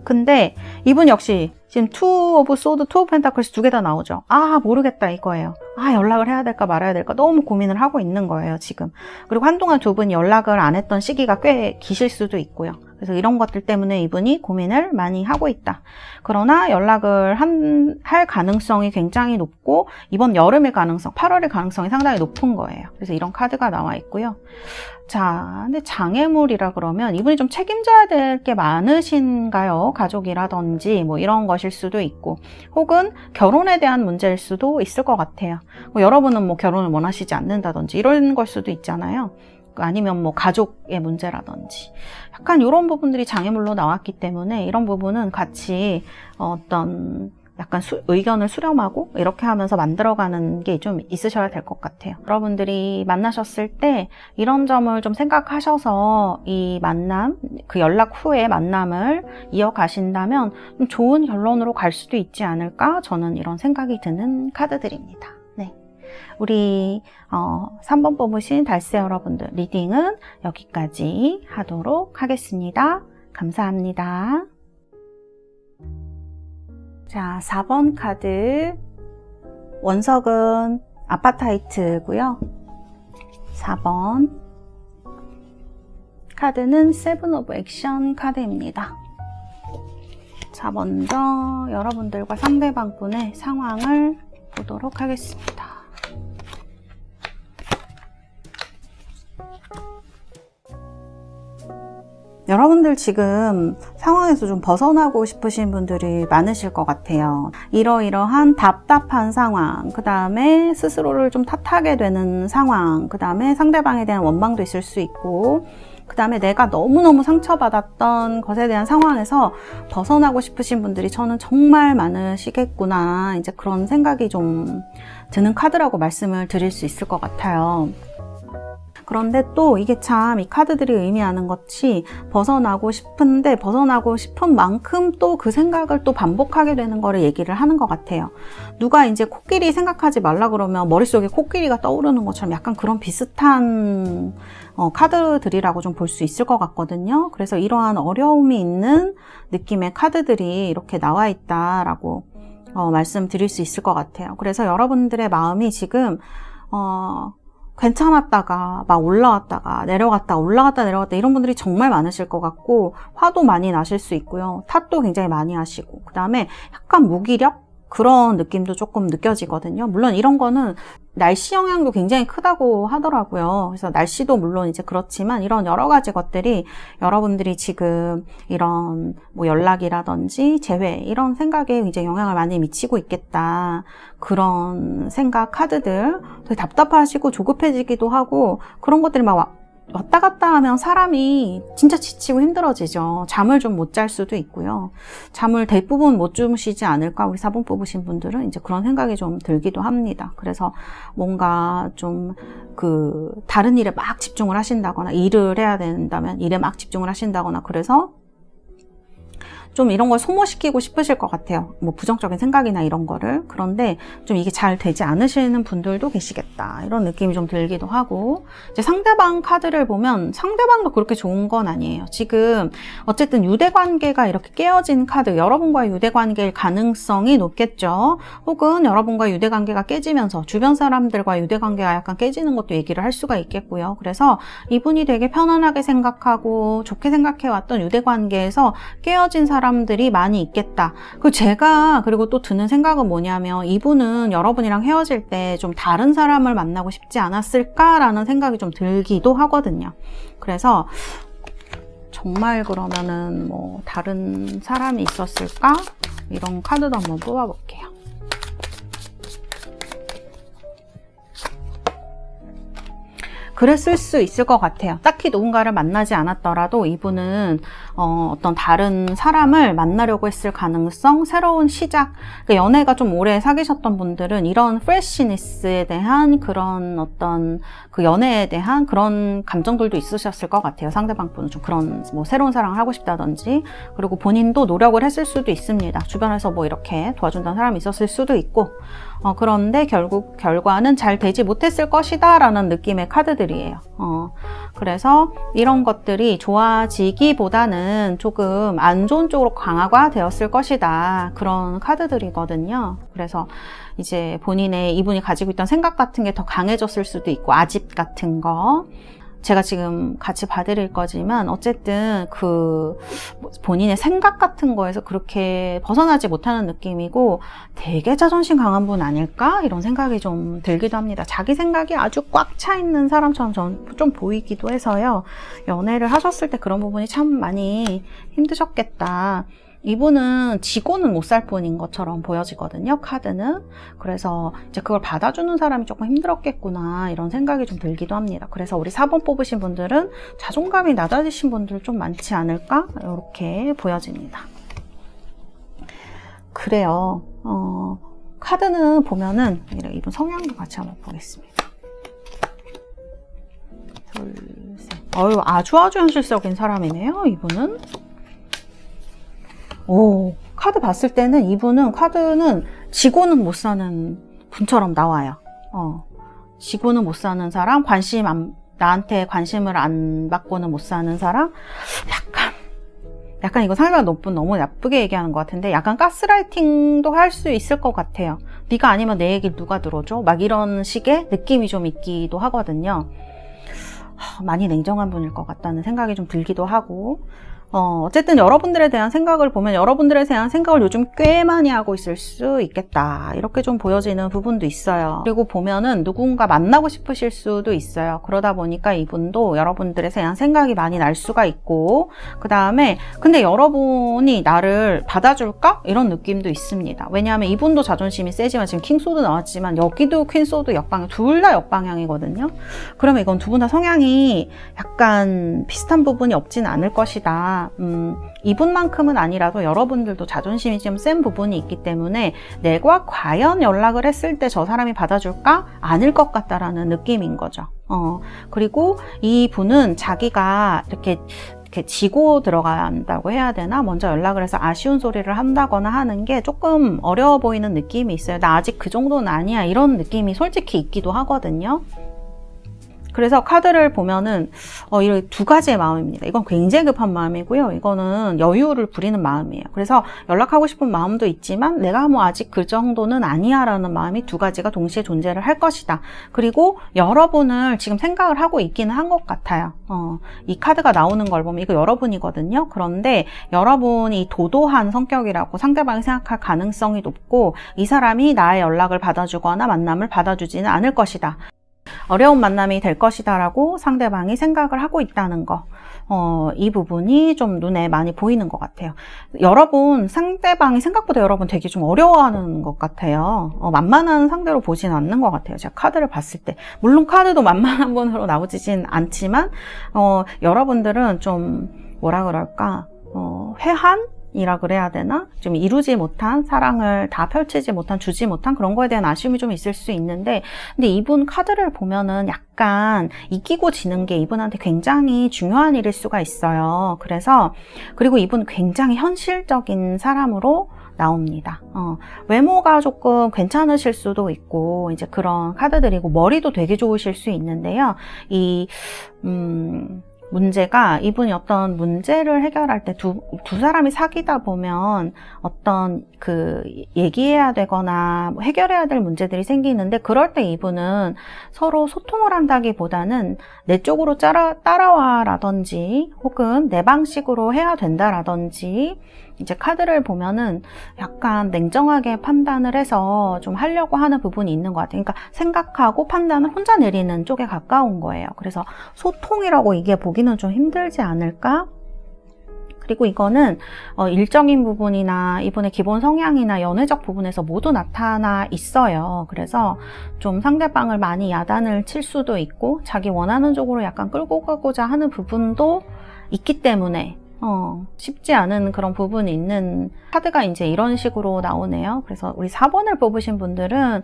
근데 이분 역시 지금 투 오브 소드, 투 오브 펜타클스 두 개 다 나오죠. 아, 모르겠다 이거예요. 아, 연락을 해야 될까 말아야 될까 너무 고민을 하고 있는 거예요, 지금. 그리고 한동안 두 분이 연락을 안 했던 시기가 꽤 기실 수도 있고요. 그래서 이런 것들 때문에 이분이 고민을 많이 하고 있다. 그러나 연락을 할 가능성이 굉장히 높고 이번 여름일 가능성, 8월일 가능성이 상당히 높은 거예요. 그래서 이런 카드가 나와 있고요. 자, 근데 장애물이라 그러면 이분이 좀 책임져야 될 게 많으신가요? 가족이라든지 뭐 이런 것일 수도 있고 혹은 결혼에 대한 문제일 수도 있을 것 같아요. 여러분은 뭐 결혼을 원하시지 않는다든지 이런 걸 수도 있잖아요. 아니면 뭐 가족의 문제라든지 약간 이런 부분들이 장애물로 나왔기 때문에 이런 부분은 같이 어떤 약간 의견을 수렴하고 이렇게 하면서 만들어가는 게 좀 있으셔야 될 것 같아요. 여러분들이 만나셨을 때 이런 점을 좀 생각하셔서 이 만남, 그 연락 후에 만남을 이어가신다면 좀 좋은 결론으로 갈 수도 있지 않을까? 저는 이런 생각이 드는 카드들입니다. 네. 우리 3번 뽑으신 달세 여러분들 리딩은 여기까지 하도록 하겠습니다. 감사합니다. 자, 4번 카드 원석은 아파타이트고요. 4번 카드는 세븐 오브 액션 카드입니다. 자, 먼저 여러분들과 상대방 분의 상황을 보도록 하겠습니다. 여러분들 지금 상황에서 좀 벗어나고 싶으신 분들이 많으실 것 같아요. 이러이러한 답답한 상황, 그 다음에 스스로를 좀 탓하게 되는 상황, 그 다음에 상대방에 대한 원망도 있을 수 있고 그 다음에 내가 너무너무 상처받았던 것에 대한 상황에서 벗어나고 싶으신 분들이 저는 정말 많으시겠구나, 이제 그런 생각이 좀 드는 카드라고 말씀을 드릴 수 있을 것 같아요. 그런데 또 이게 참 이 카드들이 의미하는 것이 벗어나고 싶은데 벗어나고 싶은 만큼 또 그 생각을 또 반복하게 되는 거를 얘기를 하는 것 같아요. 누가 이제 코끼리 생각하지 말라 그러면 머릿속에 코끼리가 떠오르는 것처럼 약간 그런 비슷한 카드들이라고 좀 볼 수 있을 것 같거든요. 그래서 이러한 어려움이 있는 느낌의 카드들이 이렇게 나와 있다라고 말씀드릴 수 있을 것 같아요. 그래서 여러분들의 마음이 지금 괜찮았다가 막 올라왔다가 내려갔다 올라갔다 내려갔다 이런 분들이 정말 많으실 것 같고 화도 많이 나실 수 있고요. 탓도 굉장히 많이 하시고 그 다음에 약간 무기력? 그런 느낌도 조금 느껴지거든요. 물론 이런 거는 날씨 영향도 굉장히 크다고 하더라고요. 그래서 날씨도 물론 이제 그렇지만 이런 여러 가지 것들이 여러분들이 지금 이런 뭐 연락이라든지 재회 이런 생각에 굉장히 영향을 많이 미치고 있겠다. 그런 생각 카드들 되게 답답하시고 조급해지기도 하고 그런 것들이 막 왔다 갔다 하면 사람이 진짜 지치고 힘들어지죠. 잠을 좀 못 잘 수도 있고요. 잠을 대부분 못 주무시지 않을까? 우리 4번 뽑으신 분들은 이제 그런 생각이 좀 들기도 합니다. 그래서 뭔가 좀 다른 일에 막 집중을 하신다거나 일을 해야 된다면 일에 막 집중을 하신다거나 그래서 좀 이런 걸 소모시키고 싶으실 것 같아요. 뭐 부정적인 생각이나 이런 거를. 그런데 좀 이게 잘 되지 않으시는 분들도 계시겠다. 이런 느낌이 좀 들기도 하고, 이제 상대방 카드를 보면 상대방도 그렇게 좋은 건 아니에요. 지금 어쨌든 유대관계가 이렇게 깨어진 카드, 여러분과의 유대관계일 가능성이 높겠죠. 혹은 여러분과의 유대관계가 깨지면서 주변 사람들과 유대관계가 약간 깨지는 것도 얘기를 할 수가 있겠고요. 그래서 이분이 되게 편안하게 생각하고 좋게 생각해왔던 유대관계에서 깨어진 사람들이 많이 있겠다. 그리고 또 드는 생각은 뭐냐면, 이분은 여러분이랑 헤어질 때 좀 다른 사람을 만나고 싶지 않았을까라는 생각이 좀 들기도 하거든요. 그래서 정말 그러면은 뭐 다른 사람이 있었을까? 이런 카드도 한번 뽑아볼게요. 그랬을 수 있을 것 같아요. 딱히 누군가를 만나지 않았더라도 이분은 어떤 다른 사람을 만나려고 했을 가능성, 새로운 시작, 그러니까 연애가 좀 오래 사귀셨던 분들은 이런 프레시니스에 대한 그런 어떤 그 연애에 대한 그런 감정들도 있으셨을 것 같아요. 상대방 분은 좀 그런 뭐 새로운 사랑을 하고 싶다든지, 그리고 본인도 노력을 했을 수도 있습니다. 주변에서 뭐 이렇게 도와준다는 사람이 있었을 수도 있고, 그런데 결국 결과는 잘 되지 못했을 것이다 라는 느낌의 카드들이에요. 그래서 이런 것들이 좋아지기보다는 조금 안 좋은 쪽으로 강화가 되었을 것이다, 그런 카드들이거든요. 그래서 이제 이분이 가지고 있던 생각 같은 게 더 강해졌을 수도 있고, 아집 같은 거 제가 지금 같이 봐드릴 거지만, 어쨌든 본인의 생각 같은 거에서 그렇게 벗어나지 못하는 느낌이고, 되게 자존심 강한 분 아닐까? 이런 생각이 좀 들기도 합니다. 자기 생각이 아주 꽉 차 있는 사람처럼 좀 보이기도 해서요. 연애를 하셨을 때 그런 부분이 참 많이 힘드셨겠다. 이분은 지고는 못 살 분인 것처럼 보여지거든요, 카드는. 그래서 이제 그걸 받아주는 사람이 조금 힘들었겠구나, 이런 생각이 좀 들기도 합니다. 그래서 우리 4번 뽑으신 분들은 자존감이 낮아지신 분들 좀 많지 않을까? 이렇게 보여집니다. 그래요. 카드는 보면은 이분 성향도 같이 한번 보겠습니다. 둘, 셋. 아주 현실적인 사람이네요, 이분은. 카드 봤을 때는 이분은 카드는 지고는 못 사는 분처럼 나와요. 지고는 못 사는 사람, 나한테 관심을 안 받고는 못 사는 사람, 약간 이거 상대가 너무 나쁘게 얘기하는 것 같은데, 약간 가스라이팅도 할 수 있을 것 같아요. 네가 아니면 내 얘기를 누가 들어줘? 막 이런 식의 느낌이 좀 있기도 하거든요. 많이 냉정한 분일 것 같다는 생각이 좀 들기도 하고, 어쨌든 여러분들에 대한 생각을 보면 여러분들에 대한 생각을 요즘 꽤 많이 하고 있을 수 있겠다, 이렇게 좀 보여지는 부분도 있어요. 그리고 보면은 누군가 만나고 싶으실 수도 있어요. 그러다 보니까 이분도 여러분들에 대한 생각이 많이 날 수가 있고, 그 다음에 근데 여러분이 나를 받아줄까? 이런 느낌도 있습니다. 왜냐하면 이분도 자존심이 세지만, 지금 킹소드 나왔지만 여기도 퀸소드 역방향, 둘 다 역방향이거든요. 그러면 이건 두 분 다 성향이 약간 비슷한 부분이 없진 않을 것이다. 이분만큼은 아니라도 여러분들도 자존심이 좀 센 부분이 있기 때문에 내가 과연 연락을 했을 때 저 사람이 받아줄까? 아닐 것 같다라는 느낌인 거죠. 그리고 이분은 자기가 이렇게 지고 들어간다고 해야 되나? 먼저 연락을 해서 아쉬운 소리를 한다거나 하는 게 조금 어려워 보이는 느낌이 있어요. 나 아직 그 정도는 아니야, 이런 느낌이 솔직히 있기도 하거든요. 그래서 카드를 보면은 이렇게 두 가지의 마음입니다. 이건 굉장히 급한 마음이고요. 이거는 여유를 부리는 마음이에요. 그래서 연락하고 싶은 마음도 있지만 내가 뭐 아직 그 정도는 아니야 라는 마음이 두 가지가 동시에 존재를 할 것이다. 그리고 여러분을 지금 생각을 하고 있기는 한 것 같아요. 이 카드가 나오는 걸 보면 이거 여러분이거든요. 그런데 여러분이 도도한 성격이라고 상대방이 생각할 가능성이 높고, 이 사람이 나의 연락을 받아주거나 만남을 받아주지는 않을 것이다. 어려운 만남이 될 것이다 라고 상대방이 생각을 하고 있다는 거, 이 부분이 좀 눈에 많이 보이는 것 같아요. 상대방이 생각보다 여러분 되게 좀 어려워하는 것 같아요. 만만한 상대로 보지는 않는 것 같아요. 제가 카드를 봤을 때. 물론 카드도 만만한 분으로 나오지진 않지만, 여러분들은 좀, 회한? 이라 그래야 되나? 좀 이루지 못한, 사랑을 다 펼치지 못한, 주지 못한 그런 거에 대한 아쉬움이 좀 있을 수 있는데, 근데 이분 카드를 보면은 약간 이기고 지는 게 이분한테 굉장히 중요한 일일 수가 있어요. 그리고 이분 굉장히 현실적인 사람으로 나옵니다. 외모가 조금 괜찮으실 수도 있고, 이제 그런 카드들이고, 머리도 되게 좋으실 수 있는데요. 문제가 이분이 어떤 문제를 해결할 때 두 사람이 사귀다 보면 어떤 얘기해야 되거나 해결해야 될 문제들이 생기는데, 그럴 때 이분은 서로 소통을 한다기보다는 내 쪽으로 따라와 라든지 혹은 내 방식으로 해야 된다 라든지, 이제 카드를 보면은 약간 냉정하게 판단을 해서 좀 하려고 하는 부분이 있는 것 같아요. 그러니까 생각하고 판단을 혼자 내리는 쪽에 가까운 거예요. 그래서 소통이라고 이게 보기는 좀 힘들지 않을까? 그리고 이거는 일적인 부분이나 이분의 기본 성향이나 연애적 부분에서 모두 나타나 있어요. 그래서 좀 상대방을 많이 야단을 칠 수도 있고, 자기 원하는 쪽으로 약간 끌고 가고자 하는 부분도 있기 때문에 쉽지 않은 그런 부분이 있는 카드가 이제 이런 식으로 나오네요. 그래서 우리 4번을 뽑으신 분들은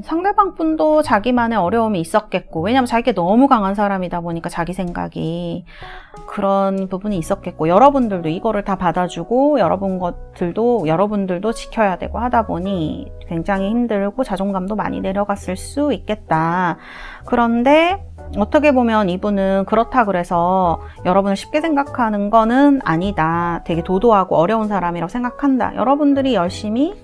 상대방 분도 자기만의 어려움이 있었겠고, 왜냐면 자기가 너무 강한 사람이다 보니까 자기 생각이 그런 부분이 있었겠고, 여러분들도 이거를 다 받아주고 여러분들도 지켜야 되고 하다 보니 굉장히 힘들고 자존감도 많이 내려갔을 수 있겠다. 그런데 어떻게 보면 이분은 그렇다 그래서 여러분을 쉽게 생각하는 거는 아니다. 되게 도도하고 어려운 사람이라고 생각한다. 여러분들이 열심히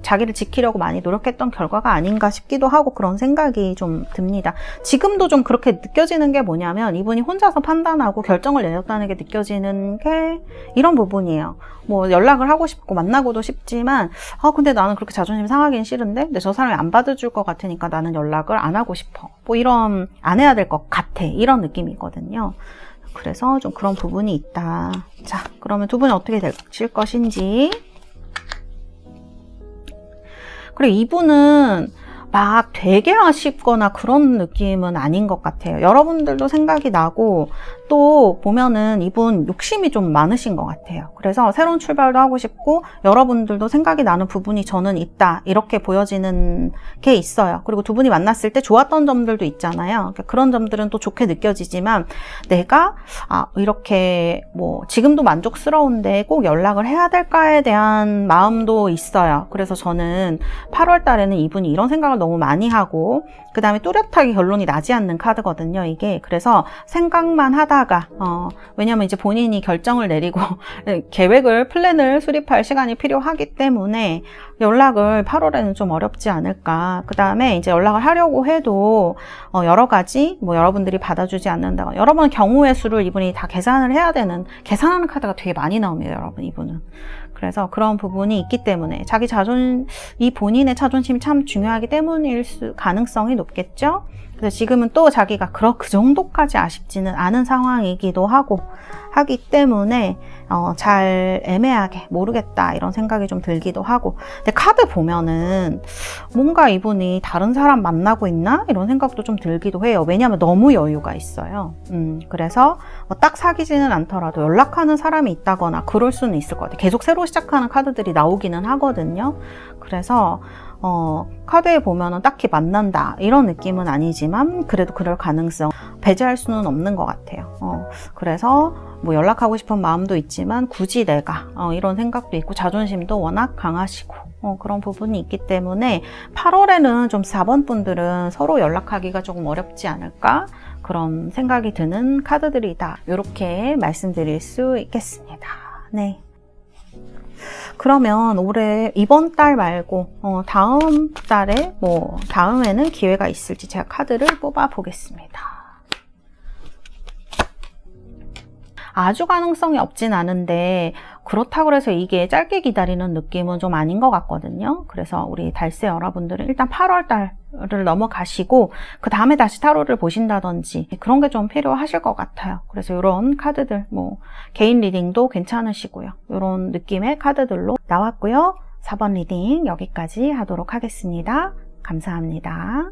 자기를 지키려고 많이 노력했던 결과가 아닌가 싶기도 하고, 그런 생각이 좀 듭니다. 지금도 좀 그렇게 느껴지는 게 뭐냐면, 이분이 혼자서 판단하고 결정을 내렸다는 게 느껴지는 게 이런 부분이에요. 뭐 연락을 하고 싶고 만나고도 싶지만, 근데 나는 그렇게 자존심 상하긴 싫은데, 근데 저 사람이 안 받아줄 것 같으니까 나는 연락을 안 하고 싶어. 뭐 이런, 안 해야 될 것 같아. 이런 느낌이거든요. 그래서 좀 그런 부분이 있다. 자, 그러면 두 분이 어떻게 되실 것인지. 그리고 이분은 막 되게 아쉽거나 그런 느낌은 아닌 것 같아요. 여러분들도 생각이 나고, 또 보면은 이분 욕심이 좀 많으신 것 같아요. 그래서 새로운 출발도 하고 싶고, 여러분들도 생각이 나는 부분이 저는 있다, 이렇게 보여지는 게 있어요. 그리고 두 분이 만났을 때 좋았던 점들도 있잖아요. 그런 점들은 또 좋게 느껴지지만, 내가 이렇게 뭐 지금도 만족스러운데 꼭 연락을 해야 될까에 대한 마음도 있어요. 그래서 저는 8월 달에는 이분이 이런 생각을 너무 많이 하고, 그 다음에 뚜렷하게 결론이 나지 않는 카드거든요, 이게. 그래서 생각만 하다가, 왜냐면 이제 본인이 결정을 내리고 플랜을 수립할 시간이 필요하기 때문에 연락을 8월에는 좀 어렵지 않을까. 그 다음에 이제 연락을 하려고 해도 여러 가지, 뭐 여러분들이 받아주지 않는다거나, 여러 번 경우의 수를 이분이 다 계산하는 카드가 되게 많이 나옵니다, 여러분, 이분은. 그래서 그런 부분이 있기 때문에 이 본인의 자존심이 참 중요하기 때문일 가능성이 높겠죠. 그래서 지금은 또 자기가 그 정도까지 아쉽지는 않은 상황이기도 하기 때문에 잘 애매하게 모르겠다, 이런 생각이 좀 들기도 하고. 근데 카드 보면은 뭔가 이분이 다른 사람 만나고 있나? 이런 생각도 좀 들기도 해요. 왜냐하면 너무 여유가 있어요. 그래서 딱 사귀지는 않더라도 연락하는 사람이 있다거나 그럴 수는 있을 것 같아요. 계속 새로 시작하는 카드들이 나오기는 하거든요. 그래서 카드에 보면은 딱히 만난다, 이런 느낌은 아니지만, 그래도 그럴 가능성 배제할 수는 없는 것 같아요. 그래서 뭐 연락하고 싶은 마음도 있지만, 굳이 내가 이런 생각도 있고, 자존심도 워낙 강하시고 그런 부분이 있기 때문에 8월에는 좀 4번 분들은 서로 연락하기가 조금 어렵지 않을까, 그런 생각이 드는 카드들이다, 이렇게 말씀드릴 수 있겠습니다. 네. 그러면 이번 달 말고 다음 달에 다음에는 기회가 있을지 제가 카드를 뽑아 보겠습니다. 아주 가능성이 없진 않은데, 그렇다고 해서 이게 짧게 기다리는 느낌은 좀 아닌 것 같거든요. 그래서 우리 달세 여러분들은 일단 8월 달을 넘어가시고, 그 다음에 다시 타로를 보신다든지 그런 게 좀 필요하실 것 같아요. 그래서 이런 카드들, 개인 리딩도 괜찮으시고요. 이런 느낌의 카드들로 나왔고요. 4번 리딩 여기까지 하도록 하겠습니다. 감사합니다.